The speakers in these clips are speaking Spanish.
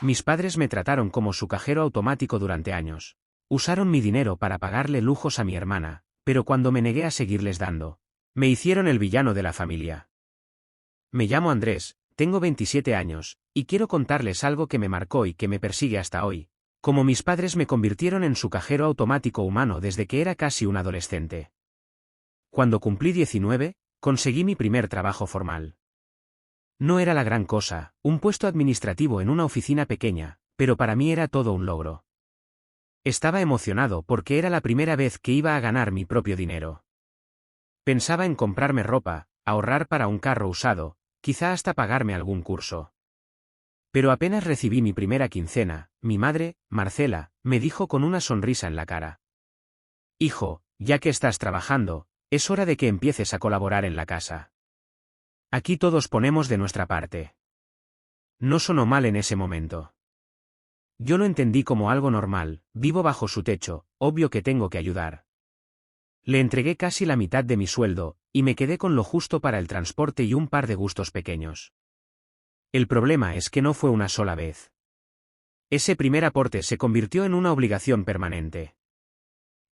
Mis padres me trataron como su cajero automático durante años. Usaron mi dinero para pagarle lujos a mi hermana, pero cuando me negué a seguirles dando, me hicieron el villano de la familia. Me llamo Andrés, tengo 27 años, y quiero contarles algo que me marcó y que me persigue hasta hoy. Como mis padres me convirtieron en su cajero automático humano desde que era casi un adolescente. Cuando cumplí 19, conseguí mi primer trabajo formal. No era la gran cosa, un puesto administrativo en una oficina pequeña, pero para mí era todo un logro. Estaba emocionado porque era la primera vez que iba a ganar mi propio dinero. Pensaba en comprarme ropa, ahorrar para un carro usado, quizá hasta pagarme algún curso. Pero apenas recibí mi primera quincena, mi madre, Marcela, me dijo con una sonrisa en la cara: «Hijo, ya que estás trabajando, es hora de que empieces a colaborar en la casa. Aquí todos ponemos de nuestra parte». No sonó mal en ese momento. Yo lo entendí como algo normal, vivo bajo su techo, obvio que tengo que ayudar. Le entregué casi la mitad de mi sueldo, y me quedé con lo justo para el transporte y un par de gustos pequeños. El problema es que no fue una sola vez. Ese primer aporte se convirtió en una obligación permanente.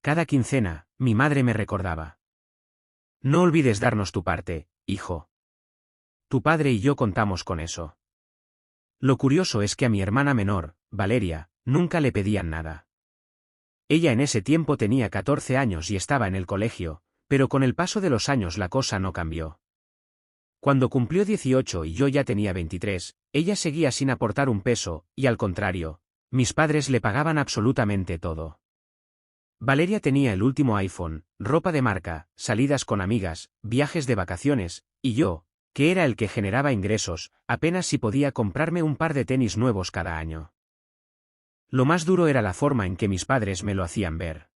Cada quincena, mi madre me recordaba: «No olvides darnos tu parte, hijo. Tu padre y yo contamos con eso». Lo curioso es que a mi hermana menor, Valeria, nunca le pedían nada. Ella en ese tiempo tenía 14 años y estaba en el colegio, pero con el paso de los años la cosa no cambió. Cuando cumplió 18 y yo ya tenía 23, ella seguía sin aportar un peso, y al contrario, mis padres le pagaban absolutamente todo. Valeria tenía el último iPhone, ropa de marca, salidas con amigas, viajes de vacaciones, y yo, que era el que generaba ingresos, apenas si podía comprarme un par de tenis nuevos cada año. Lo más duro era la forma en que mis padres me lo hacían ver.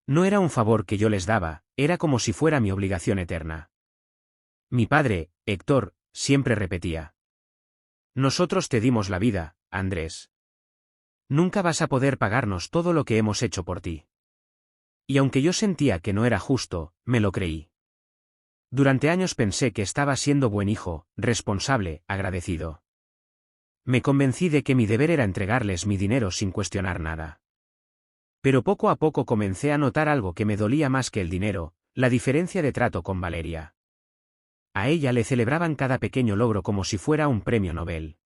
No era un favor que yo les daba, era como si fuera mi obligación eterna. Mi padre, Héctor, siempre repetía: «Nosotros te dimos la vida, Andrés. Nunca vas a poder pagarnos todo lo que hemos hecho por ti». Y aunque yo sentía que no era justo, me lo creí. Durante años pensé que estaba siendo buen hijo, responsable, agradecido. Me convencí de que mi deber era entregarles mi dinero sin cuestionar nada. Pero poco a poco comencé a notar algo que me dolía más que el dinero: la diferencia de trato con Valeria. A ella le celebraban cada pequeño logro como si fuera un premio Nobel.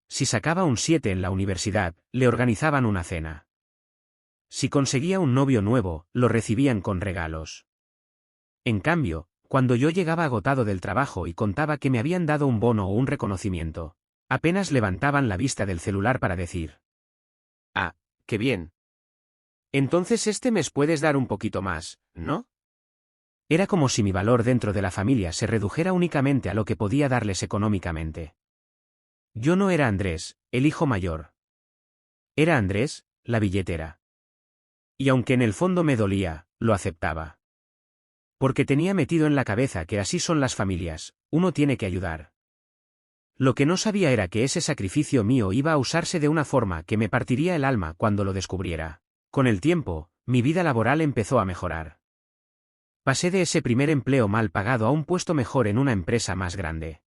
Si sacaba un 7 en la universidad, le organizaban una cena. Si conseguía un novio nuevo, lo recibían con regalos. En cambio, cuando yo llegaba agotado del trabajo y contaba que me habían dado un bono o un reconocimiento, apenas levantaban la vista del celular para decir: «Ah, qué bien. Entonces este mes puedes dar un poquito más, ¿no?». Era como si mi valor dentro de la familia se redujera únicamente a lo que podía darles económicamente. Yo no era Andrés, el hijo mayor. Era Andrés, la billetera. Y aunque en el fondo me dolía, lo aceptaba. Porque tenía metido en la cabeza que así son las familias, uno tiene que ayudar. Lo que no sabía era que ese sacrificio mío iba a usarse de una forma que me partiría el alma cuando lo descubriera. Con el tiempo, mi vida laboral empezó a mejorar. Pasé de ese primer empleo mal pagado a un puesto mejor en una empresa más grande.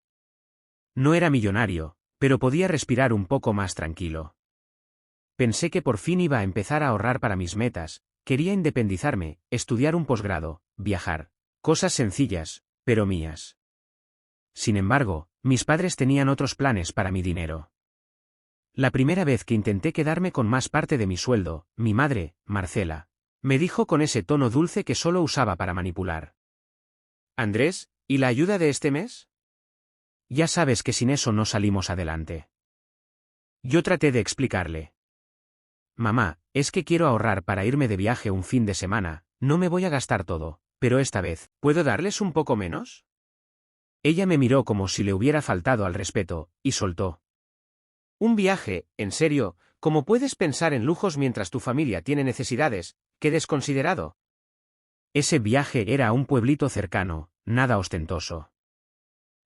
No era millonario, pero podía respirar un poco más tranquilo. Pensé que por fin iba a empezar a ahorrar para mis metas, quería independizarme, estudiar un posgrado, viajar. Cosas sencillas, pero mías. Sin embargo, mis padres tenían otros planes para mi dinero. La primera vez que intenté quedarme con más parte de mi sueldo, mi madre, Marcela, me dijo con ese tono dulce que solo usaba para manipular: «Andrés, ¿y la ayuda de este mes? Ya sabes que sin eso no salimos adelante». Yo traté de explicarle: «Mamá, es que quiero ahorrar para irme de viaje un fin de semana, no me voy a gastar todo, pero esta vez, ¿puedo darles un poco menos?». Ella me miró como si le hubiera faltado al respeto, y soltó: «¿Un viaje, en serio? ¿Cómo puedes pensar en lujos mientras tu familia tiene necesidades? ¡Qué desconsiderado!». Ese viaje era a un pueblito cercano, nada ostentoso.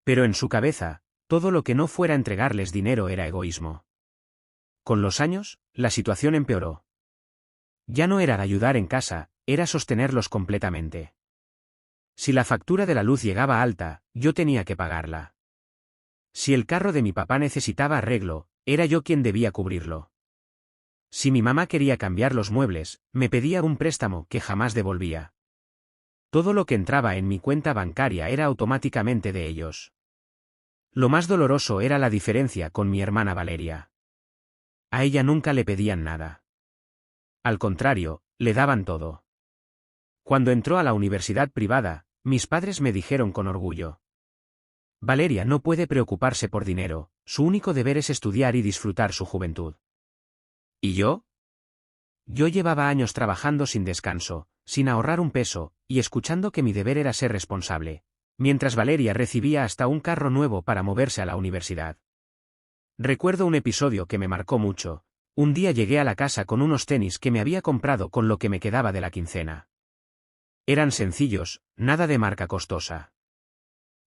Pero en su cabeza, todo lo que no fuera entregarles dinero era egoísmo. Con los años, la situación empeoró. Ya no era ayudar en casa, era sostenerlos completamente. Si la factura de la luz llegaba alta, yo tenía que pagarla. Si el carro de mi papá necesitaba arreglo, era yo quien debía cubrirlo. Si mi mamá quería cambiar los muebles, me pedía un préstamo que jamás devolvía. Todo lo que entraba en mi cuenta bancaria era automáticamente de ellos. Lo más doloroso era la diferencia con mi hermana Valeria. A ella nunca le pedían nada. Al contrario, le daban todo. Cuando entró a la universidad privada, mis padres me dijeron con orgullo: Valeria no puede preocuparse por dinero, su único deber es estudiar y disfrutar su juventud. ¿Y yo? Yo llevaba años trabajando sin descanso, sin ahorrar un peso, y escuchando que mi deber era ser responsable, mientras Valeria recibía hasta un carro nuevo para moverse a la universidad. Recuerdo un episodio que me marcó mucho. Un día llegué a la casa con unos tenis que me había comprado con lo que me quedaba de la quincena. Eran sencillos, nada de marca costosa.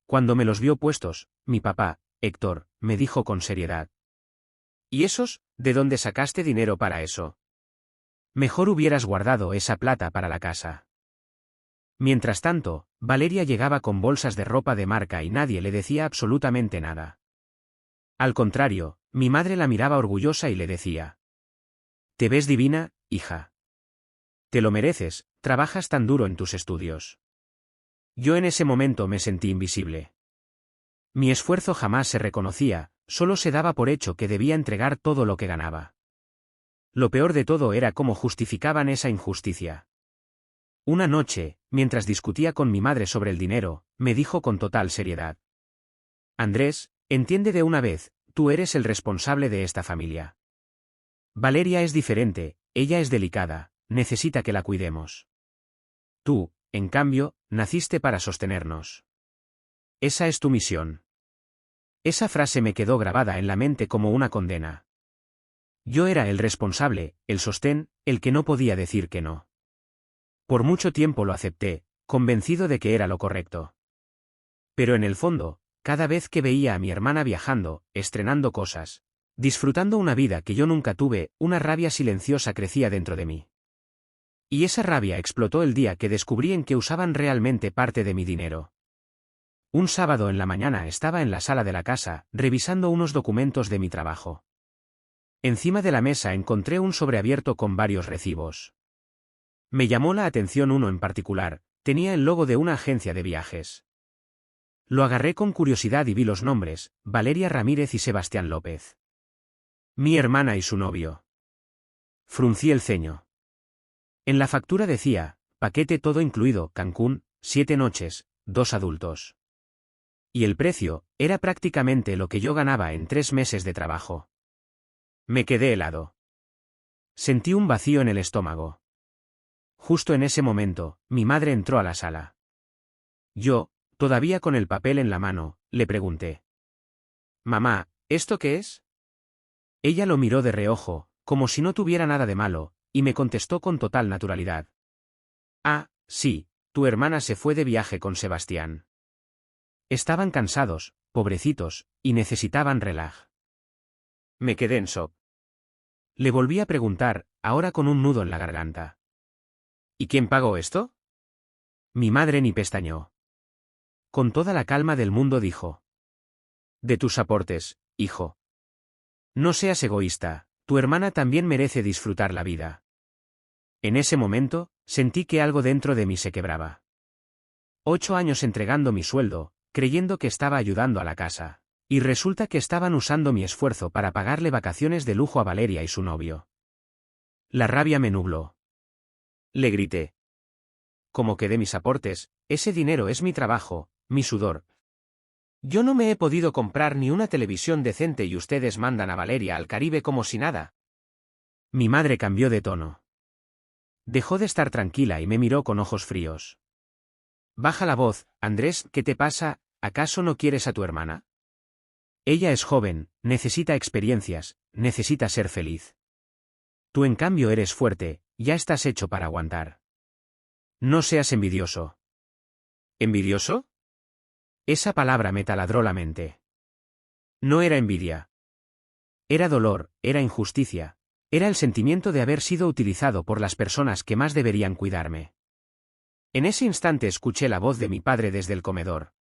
Cuando me los vio puestos, mi papá, Héctor, me dijo con seriedad: ¿Y esos, de dónde sacaste dinero para eso? Mejor hubieras guardado esa plata para la casa. Mientras tanto, Valeria llegaba con bolsas de ropa de marca y nadie le decía absolutamente nada. Al contrario, mi madre la miraba orgullosa y le decía: «Te ves divina, hija. Te lo mereces, trabajas tan duro en tus estudios». Yo en ese momento me sentí invisible. Mi esfuerzo jamás se reconocía, solo se daba por hecho que debía entregar todo lo que ganaba. Lo peor de todo era cómo justificaban esa injusticia. Una noche, mientras discutía con mi madre sobre el dinero, me dijo con total seriedad: «Andrés, entiende de una vez, tú eres el responsable de esta familia. Valeria es diferente, ella es delicada, necesita que la cuidemos. Tú, en cambio, naciste para sostenernos. Esa es tu misión». Esa frase me quedó grabada en la mente como una condena. Yo era el responsable, el sostén, el que no podía decir que no. Por mucho tiempo lo acepté, convencido de que era lo correcto. Pero en el fondo, cada vez que veía a mi hermana viajando, estrenando cosas, disfrutando una vida que yo nunca tuve, una rabia silenciosa crecía dentro de mí. Y esa rabia explotó el día que descubrí en que usaban realmente parte de mi dinero. Un sábado en la mañana estaba en la sala de la casa, revisando unos documentos de mi trabajo. Encima de la mesa encontré un sobre abierto con varios recibos. Me llamó la atención uno en particular, tenía el logo de una agencia de viajes. Lo agarré con curiosidad y vi los nombres: Valeria Ramírez y Sebastián López. Mi hermana y su novio. Fruncí el ceño. En la factura decía: paquete todo incluido, Cancún, 7 noches, 2 adultos. Y el precio era prácticamente lo que yo ganaba en 3 meses de trabajo. Me quedé helado. Sentí un vacío en el estómago. Justo en ese momento, mi madre entró a la sala. Yo, todavía con el papel en la mano, le pregunté: «Mamá, ¿esto qué es?». Ella lo miró de reojo, como si no tuviera nada de malo, y me contestó con total naturalidad: «Ah, sí, tu hermana se fue de viaje con Sebastián. Estaban cansados, pobrecitos, y necesitaban relaj». Me quedé en shock. Le volví a preguntar, ahora con un nudo en la garganta: «¿Y quién pagó esto?». Mi madre ni pestañeó. Con toda la calma del mundo dijo: «De tus aportes, hijo. No seas egoísta, tu hermana también merece disfrutar la vida». En ese momento, sentí que algo dentro de mí se quebraba. 8 años entregando mi sueldo, creyendo que estaba ayudando a la casa. Y resulta que estaban usando mi esfuerzo para pagarle vacaciones de lujo a Valeria y su novio. La rabia me nubló. Le grité: «¿Cómo que de mis aportes? Ese dinero es mi trabajo, mi sudor. Yo no me he podido comprar ni una televisión decente y ustedes mandan a Valeria al Caribe como si nada». Mi madre cambió de tono. Dejó de estar tranquila y me miró con ojos fríos. «Baja la voz, Andrés, ¿qué te pasa? ¿Acaso no quieres a tu hermana? Ella es joven, necesita experiencias, necesita ser feliz. Tú en cambio eres fuerte, ya estás hecho para aguantar. No seas envidioso». ¿Envidioso? Esa palabra me taladró la mente. No era envidia. Era dolor, era injusticia, era el sentimiento de haber sido utilizado por las personas que más deberían cuidarme. En ese instante escuché la voz de mi padre desde el comedor: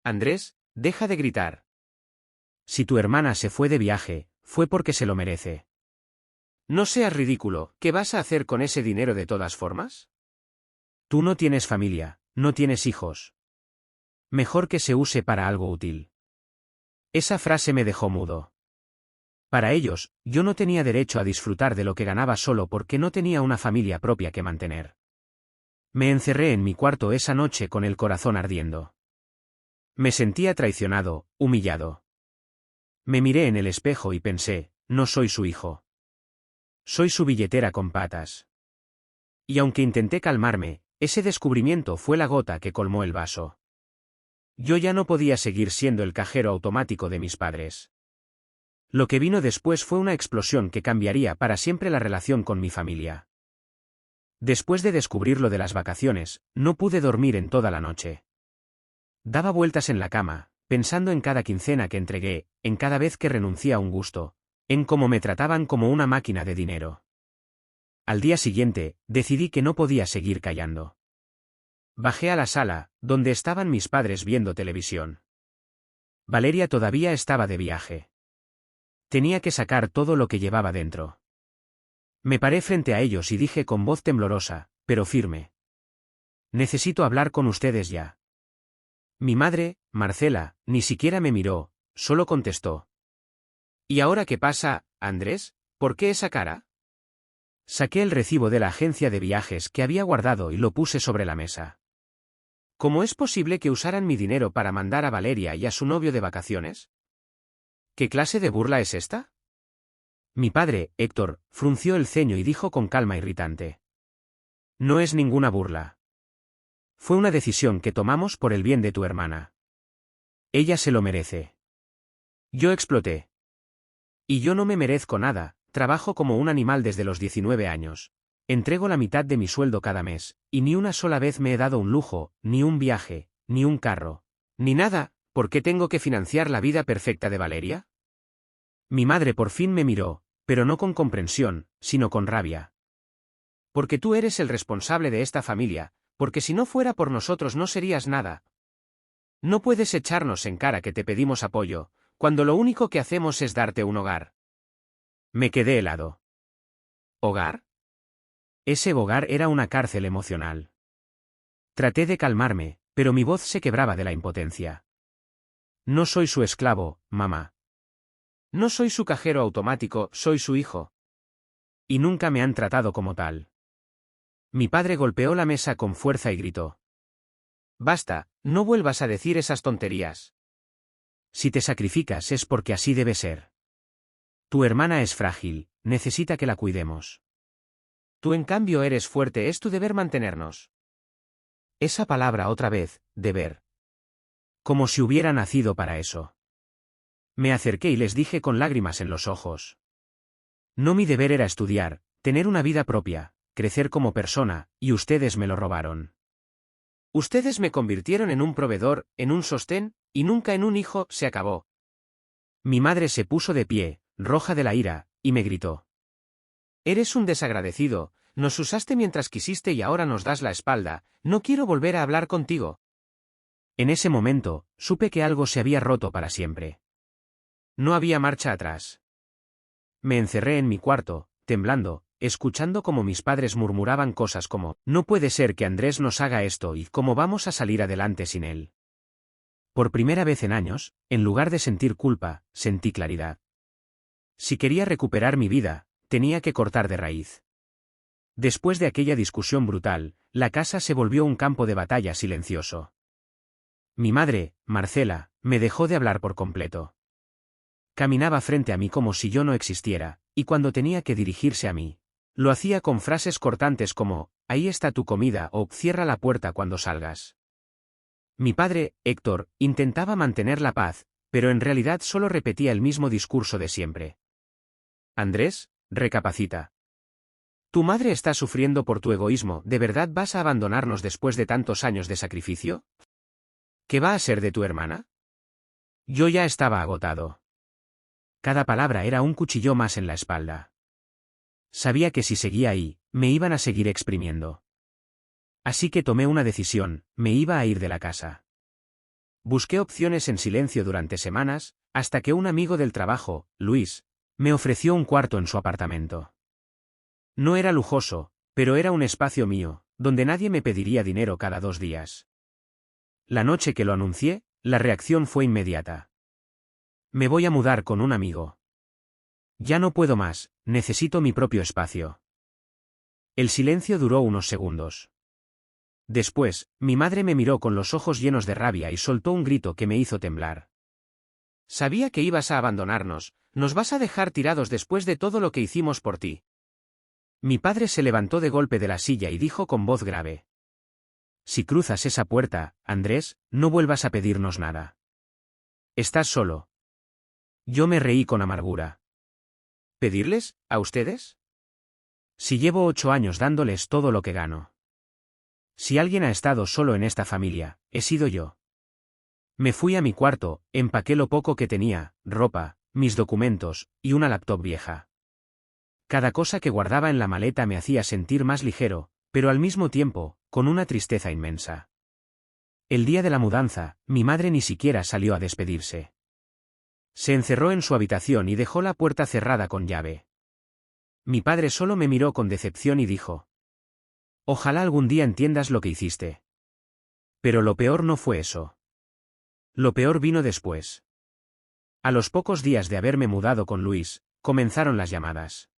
«Andrés, deja de gritar. Si tu hermana se fue de viaje, fue porque se lo merece. No seas ridículo, ¿qué vas a hacer con ese dinero de todas formas? Tú no tienes familia, no tienes hijos. Mejor que se use para algo útil. Esa frase me dejó mudo. Para ellos, yo no tenía derecho a disfrutar de lo que ganaba solo porque no tenía una familia propia que mantener. Me encerré en mi cuarto esa noche con el corazón ardiendo. Me sentía traicionado, humillado. Me miré en el espejo y pensé, no soy su hijo. Soy su billetera con patas. Y aunque intenté calmarme, ese descubrimiento fue la gota que colmó el vaso. Yo ya no podía seguir siendo el cajero automático de mis padres. Lo que vino después fue una explosión que cambiaría para siempre la relación con mi familia. Después de descubrir lo de las vacaciones, no pude dormir en toda la noche. Daba vueltas en la cama, pensando en cada quincena que entregué, en cada vez que renuncié a un gusto, en cómo me trataban como una máquina de dinero. Al día siguiente, decidí que no podía seguir callando. Bajé a la sala, donde estaban mis padres viendo televisión. Valeria todavía estaba de viaje. Tenía que sacar todo lo que llevaba dentro. Me paré frente a ellos y dije con voz temblorosa, pero firme. Necesito hablar con ustedes ya. Mi madre, Marcela, ni siquiera me miró, solo contestó. ¿Y ahora qué pasa, Andrés? ¿Por qué esa cara? Saqué el recibo de la agencia de viajes que había guardado y lo puse sobre la mesa. ¿Cómo es posible que usaran mi dinero para mandar a Valeria y a su novio de vacaciones? ¿Qué clase de burla es esta? Mi padre, Héctor, frunció el ceño y dijo con calma irritante. No es ninguna burla. Fue una decisión que tomamos por el bien de tu hermana. Ella se lo merece. Yo exploté. Y yo no me merezco nada, trabajo como un animal desde los 19 años. Entrego la mitad de mi sueldo cada mes, y ni una sola vez me he dado un lujo, ni un viaje, ni un carro, ni nada. ¿Por qué tengo que financiar la vida perfecta de Valeria? Mi madre por fin me miró, pero no con comprensión, sino con rabia. Porque tú eres el responsable de esta familia, porque si no fuera por nosotros no serías nada. No puedes echarnos en cara que te pedimos apoyo, cuando lo único que hacemos es darte un hogar. Me quedé helado. ¿Hogar? Ese hogar era una cárcel emocional. Traté de calmarme, pero mi voz se quebraba de la impotencia. No soy su esclavo, mamá. No soy su cajero automático, soy su hijo. Y nunca me han tratado como tal. Mi padre golpeó la mesa con fuerza y gritó. Basta, no vuelvas a decir esas tonterías. Si te sacrificas es porque así debe ser. Tu hermana es frágil, necesita que la cuidemos. Tú en cambio eres fuerte, es tu deber mantenernos. Esa palabra otra vez, deber. Como si hubiera nacido para eso. Me acerqué y les dije con lágrimas en los ojos. No, mi deber era estudiar, tener una vida propia, crecer como persona, y ustedes me lo robaron. Ustedes me convirtieron en un proveedor, en un sostén, y nunca en un hijo, se acabó. Mi madre se puso de pie, roja de la ira, y me gritó. Eres un desagradecido, nos usaste mientras quisiste y ahora nos das la espalda, no quiero volver a hablar contigo. En ese momento, supe que algo se había roto para siempre. No había marcha atrás. Me encerré en mi cuarto, temblando, escuchando cómo mis padres murmuraban cosas como, no puede ser que Andrés nos haga esto y cómo vamos a salir adelante sin él. Por primera vez en años, en lugar de sentir culpa, sentí claridad. Si quería recuperar mi vida, tenía que cortar de raíz. Después de aquella discusión brutal, la casa se volvió un campo de batalla silencioso. Mi madre, Marcela, me dejó de hablar por completo. Caminaba frente a mí como si yo no existiera, y cuando tenía que dirigirse a mí, lo hacía con frases cortantes como, ahí está tu comida o cierra la puerta cuando salgas. Mi padre, Héctor, intentaba mantener la paz, pero en realidad solo repetía el mismo discurso de siempre. Andrés, recapacita. Tu madre está sufriendo por tu egoísmo, ¿de verdad vas a abandonarnos después de tantos años de sacrificio? ¿Qué va a ser de tu hermana? Yo ya estaba agotado. Cada palabra era un cuchillo más en la espalda. Sabía que si seguía ahí, me iban a seguir exprimiendo. Así que tomé una decisión, me iba a ir de la casa. Busqué opciones en silencio durante semanas, hasta que un amigo del trabajo, Luis, Me ofreció un cuarto en su apartamento. No era lujoso, pero era un espacio mío, donde nadie me pediría dinero cada 2 días. La noche que lo anuncié, la reacción fue inmediata. Me voy a mudar con un amigo. Ya no puedo más, necesito mi propio espacio. El silencio duró unos segundos. Después, mi madre me miró con los ojos llenos de rabia y soltó un grito que me hizo temblar. Sabía que ibas a abandonarnos, nos vas a dejar tirados después de todo lo que hicimos por ti. Mi padre se levantó de golpe de la silla y dijo con voz grave. Si cruzas esa puerta, Andrés, no vuelvas a pedirnos nada. Estás solo. Yo me reí con amargura. ¿Pedirles, a ustedes? Si llevo 8 años dándoles todo lo que gano. Si alguien ha estado solo en esta familia, he sido yo. Me fui a mi cuarto, empaqué lo poco que tenía, ropa, mis documentos, y una laptop vieja. Cada cosa que guardaba en la maleta me hacía sentir más ligero, pero al mismo tiempo, con una tristeza inmensa. El día de la mudanza, mi madre ni siquiera salió a despedirse. Se encerró en su habitación y dejó la puerta cerrada con llave. Mi padre solo me miró con decepción y dijo: Ojalá algún día entiendas lo que hiciste. Pero lo peor no fue eso. Lo peor vino después. A los pocos días de haberme mudado con Luis, comenzaron las llamadas.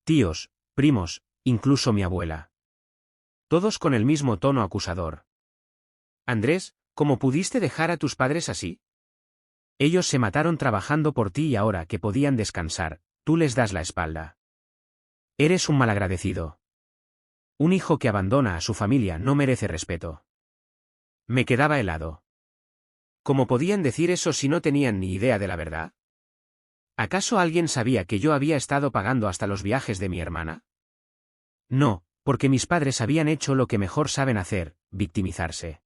Tíos, primos, incluso mi abuela. Todos con el mismo tono acusador. Andrés, ¿cómo pudiste dejar a tus padres así? Ellos se mataron trabajando por ti y ahora que podían descansar, tú les das la espalda. Eres un malagradecido. Un hijo que abandona a su familia no merece respeto. Me quedaba helado. ¿Cómo podían decir eso si no tenían ni idea de la verdad? ¿Acaso alguien sabía que yo había estado pagando hasta los viajes de mi hermana? No, porque mis padres habían hecho lo que mejor saben hacer, victimizarse.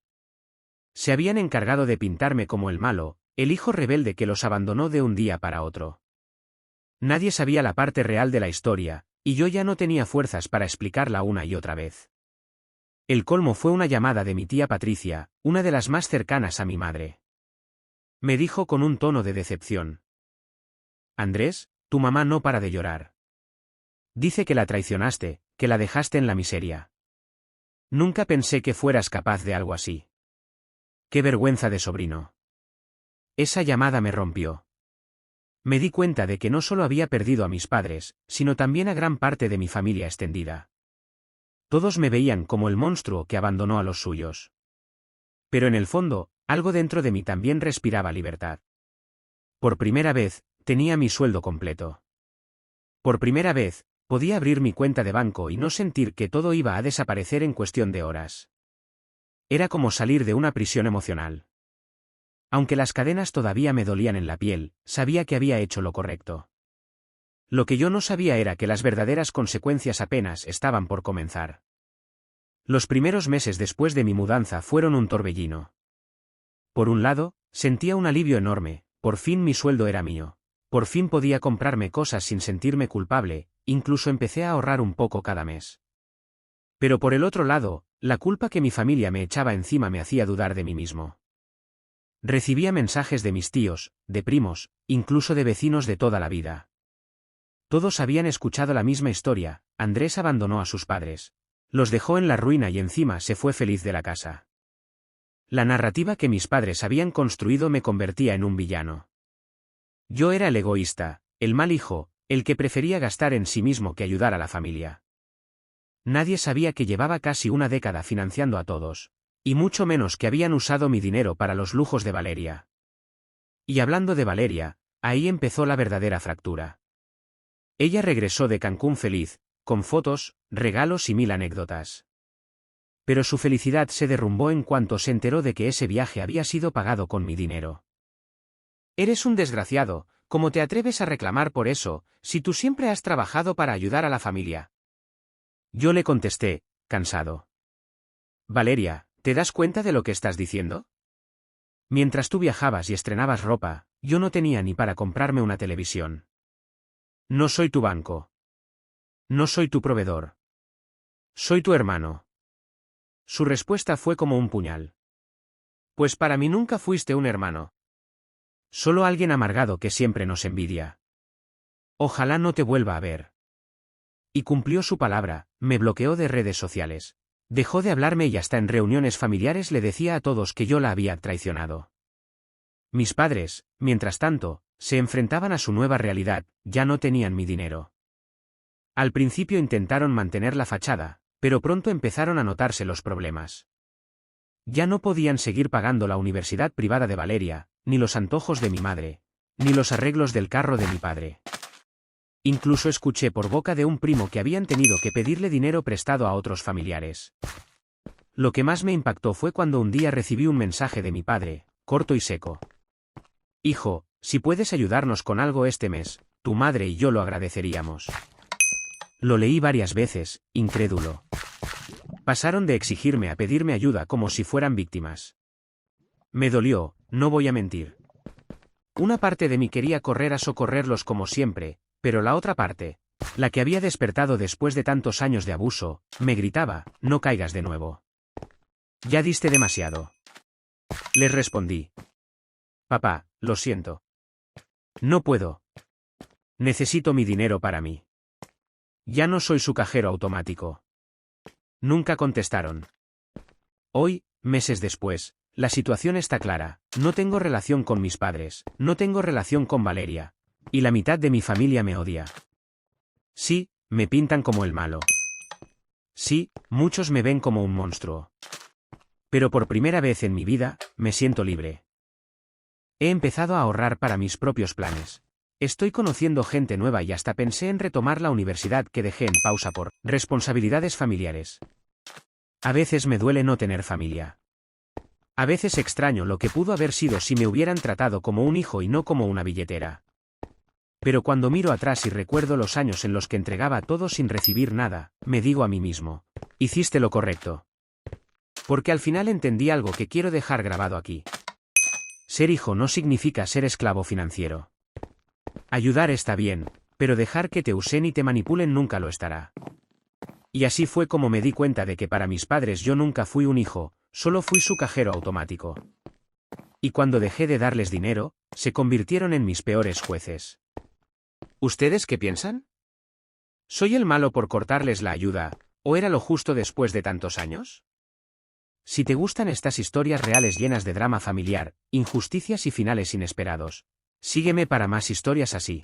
Se habían encargado de pintarme como el malo, el hijo rebelde que los abandonó de un día para otro. Nadie sabía la parte real de la historia, y yo ya no tenía fuerzas para explicarla una y otra vez. El colmo fue una llamada de mi tía Patricia, una de las más cercanas a mi madre. Me dijo con un tono de decepción: Andrés, tu mamá no para de llorar. Dice que la traicionaste, que la dejaste en la miseria. Nunca pensé que fueras capaz de algo así. ¡Qué vergüenza de sobrino! Esa llamada me rompió. Me di cuenta de que no solo había perdido a mis padres, sino también a gran parte de mi familia extendida. Todos me veían como el monstruo que abandonó a los suyos. Pero en el fondo, algo dentro de mí también respiraba libertad. Por primera vez, tenía mi sueldo completo. Por primera vez, podía abrir mi cuenta de banco y no sentir que todo iba a desaparecer en cuestión de horas. Era como salir de una prisión emocional. Aunque las cadenas todavía me dolían en la piel, sabía que había hecho lo correcto. Lo que yo no sabía era que las verdaderas consecuencias apenas estaban por comenzar. Los primeros meses después de mi mudanza fueron un torbellino. Por un lado, sentía un alivio enorme, por fin mi sueldo era mío. Por fin podía comprarme cosas sin sentirme culpable, incluso empecé a ahorrar un poco cada mes. Pero por el otro lado, la culpa que mi familia me echaba encima me hacía dudar de mí mismo. Recibía mensajes de mis tíos, de primos, incluso de vecinos de toda la vida. Todos habían escuchado la misma historia: Andrés abandonó a sus padres. Los dejó en la ruina y encima se fue feliz de la casa. La narrativa que mis padres habían construido me convertía en un villano. Yo era el egoísta, el mal hijo, el que prefería gastar en sí mismo que ayudar a la familia. Nadie sabía que llevaba casi una década financiando a todos, y mucho menos que habían usado mi dinero para los lujos de Valeria. Y hablando de Valeria, ahí empezó la verdadera fractura. Ella regresó de Cancún feliz, con fotos, regalos y 1000 anécdotas. Pero su felicidad se derrumbó en cuanto se enteró de que ese viaje había sido pagado con mi dinero. Eres un desgraciado, ¿cómo te atreves a reclamar por eso, si tú siempre has trabajado para ayudar a la familia? Yo le contesté, cansado. Valeria, ¿te das cuenta de lo que estás diciendo? Mientras tú viajabas y estrenabas ropa, yo no tenía ni para comprarme una televisión. No soy tu banco. No soy tu proveedor. Soy tu hermano. Su respuesta fue como un puñal. Pues para mí nunca fuiste un hermano. Solo alguien amargado que siempre nos envidia. Ojalá no te vuelva a ver. Y cumplió su palabra, me bloqueó de redes sociales. Dejó de hablarme y hasta en reuniones familiares le decía a todos que yo la había traicionado. Mis padres, mientras tanto, se enfrentaban a su nueva realidad, ya no tenían mi dinero. Al principio intentaron mantener la fachada, pero pronto empezaron a notarse los problemas. Ya no podían seguir pagando la universidad privada de Valeria, ni los antojos de mi madre, ni los arreglos del carro de mi padre. Incluso escuché por boca de un primo que habían tenido que pedirle dinero prestado a otros familiares. Lo que más me impactó fue cuando un día recibí un mensaje de mi padre, corto y seco. Hijo, si puedes ayudarnos con algo este mes, tu madre y yo lo agradeceríamos. Lo leí varias veces, incrédulo. Pasaron de exigirme a pedirme ayuda como si fueran víctimas. Me dolió, no voy a mentir. Una parte de mí quería correr a socorrerlos como siempre, pero la otra parte, la que había despertado después de tantos años de abuso, me gritaba, no caigas de nuevo. Ya diste demasiado. Les respondí. Papá, lo siento. No puedo. Necesito mi dinero para mí. Ya no soy su cajero automático. Nunca contestaron. Hoy, meses después, la situación está clara, no tengo relación con mis padres, no tengo relación con Valeria. Y la mitad de mi familia me odia. Sí, me pintan como el malo. Sí, muchos me ven como un monstruo. Pero por primera vez en mi vida, me siento libre. He empezado a ahorrar para mis propios planes. Estoy conociendo gente nueva y hasta pensé en retomar la universidad que dejé en pausa por responsabilidades familiares. A veces me duele no tener familia. A veces extraño lo que pudo haber sido si me hubieran tratado como un hijo y no como una billetera. Pero cuando miro atrás y recuerdo los años en los que entregaba todo sin recibir nada, me digo a mí mismo, hiciste lo correcto. Porque al final entendí algo que quiero dejar grabado aquí. Ser hijo no significa ser esclavo financiero. Ayudar está bien, pero dejar que te usen y te manipulen nunca lo estará. Y así fue como me di cuenta de que para mis padres yo nunca fui un hijo, solo fui su cajero automático. Y cuando dejé de darles dinero, se convirtieron en mis peores jueces. ¿Ustedes qué piensan? ¿Soy el malo por cortarles la ayuda, o era lo justo después de tantos años? Si te gustan estas historias reales llenas de drama familiar, injusticias y finales inesperados, sígueme para más historias así.